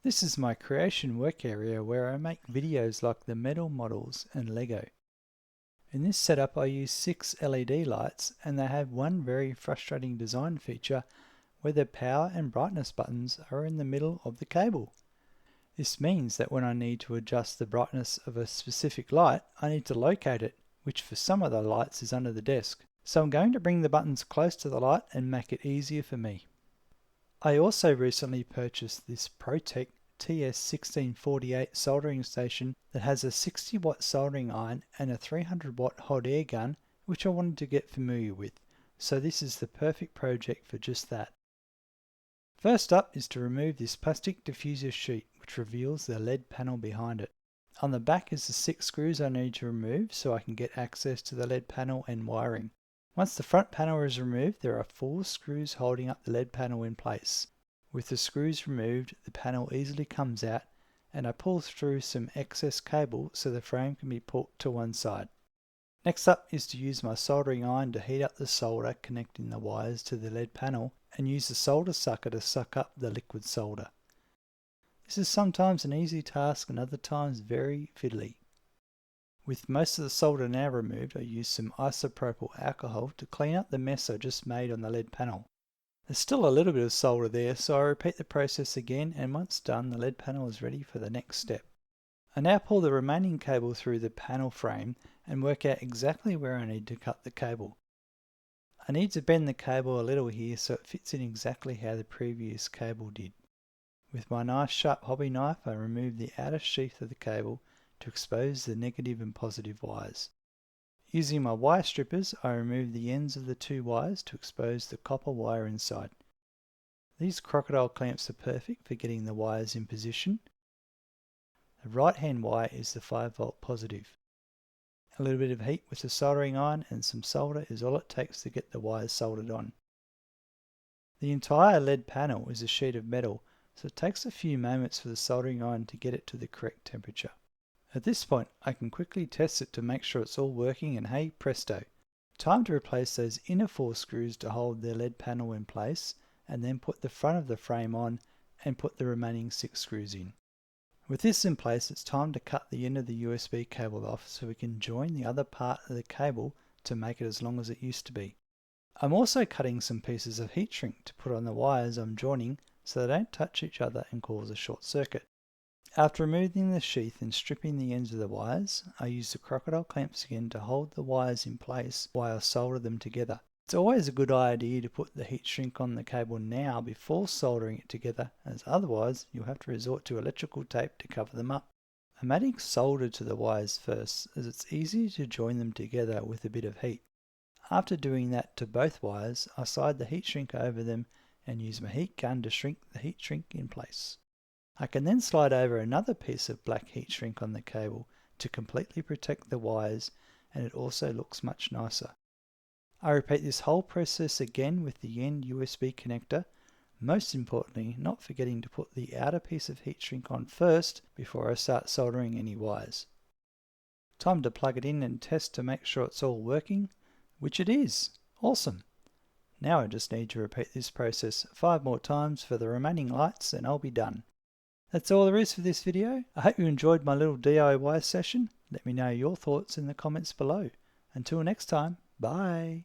This is my creation work area where I make videos like the metal models and Lego. In this setup I use 6 LED lights and they have one very frustrating design feature where the power and brightness buttons are in the middle of the cable. This means that when I need to adjust the brightness of a specific light, I need to locate it, which for some of the lights is under the desk. So I'm going to bring the buttons close to the light and make it easier for me. I also recently purchased this ProTech TS1648 soldering station that has a 60 watt soldering iron and a 300 watt hot air gun, which I wanted to get familiar with, so this is the perfect project for just that. First up is to remove this plastic diffuser sheet which reveals the LED panel behind it. On the back is the 6 screws I need to remove so I can get access to the LED panel and wiring. Once the front panel is removed, there are 4 screws holding up the LED panel in place. With the screws removed, the panel easily comes out and I pull through some excess cable so the frame can be put to one side. Next up is to use my soldering iron to heat up the solder connecting the wires to the LED panel and use the solder sucker to suck up the liquid solder. This is sometimes an easy task and other times very fiddly. With most of the solder now removed, I use some isopropyl alcohol to clean up the mess I just made on the LED panel. There's still a little bit of solder there, so I repeat the process again, and once done, the LED panel is ready for the next step. I now pull the remaining cable through the panel frame and work out exactly where I need to cut the cable. I need to bend the cable a little here so it fits in exactly how the previous cable did. With my nice sharp hobby knife, I remove the outer sheath of the cable to expose the negative and positive wires. Using my wire strippers, I remove the ends of the 2 wires to expose the copper wire inside. These crocodile clamps are perfect for getting the wires in position. The right hand wire is the 5 volt positive. A little bit of heat with the soldering iron and some solder is all it takes to get the wires soldered on. The entire LED panel is a sheet of metal, so it takes a few moments for the soldering iron to get it to the correct temperature. At this point, I can quickly test it to make sure it's all working and hey presto! Time to replace those inner 4 screws to hold the LED panel in place and then put the front of the frame on and put the remaining 6 screws in. With this in place, it's time to cut the end of the USB cable off so we can join the other part of the cable to make it as long as it used to be. I'm also cutting some pieces of heat shrink to put on the wires I'm joining so they don't touch each other and cause a short circuit. After removing the sheath and stripping the ends of the wires, I use the crocodile clamps again to hold the wires in place while I solder them together. It's always a good idea to put the heat shrink on the cable now before soldering it together, as otherwise you'll have to resort to electrical tape to cover them up. I'm adding solder to the wires first, as it's easy to join them together with a bit of heat. After doing that to both wires, I slide the heat shrink over them and use my heat gun to shrink the heat shrink in place. I can then slide over another piece of black heat shrink on the cable to completely protect the wires, and it also looks much nicer. I repeat this whole process again with the end USB connector, most importantly not forgetting to put the outer piece of heat shrink on first before I start soldering any wires. Time to plug it in and test to make sure it's all working, which it is. Awesome! Now I just need to repeat this process 5 more times for the remaining lights and I'll be done. That's all there is for this video. I hope you enjoyed my little DIY session. Let me know your thoughts in the comments below. Until next time, bye!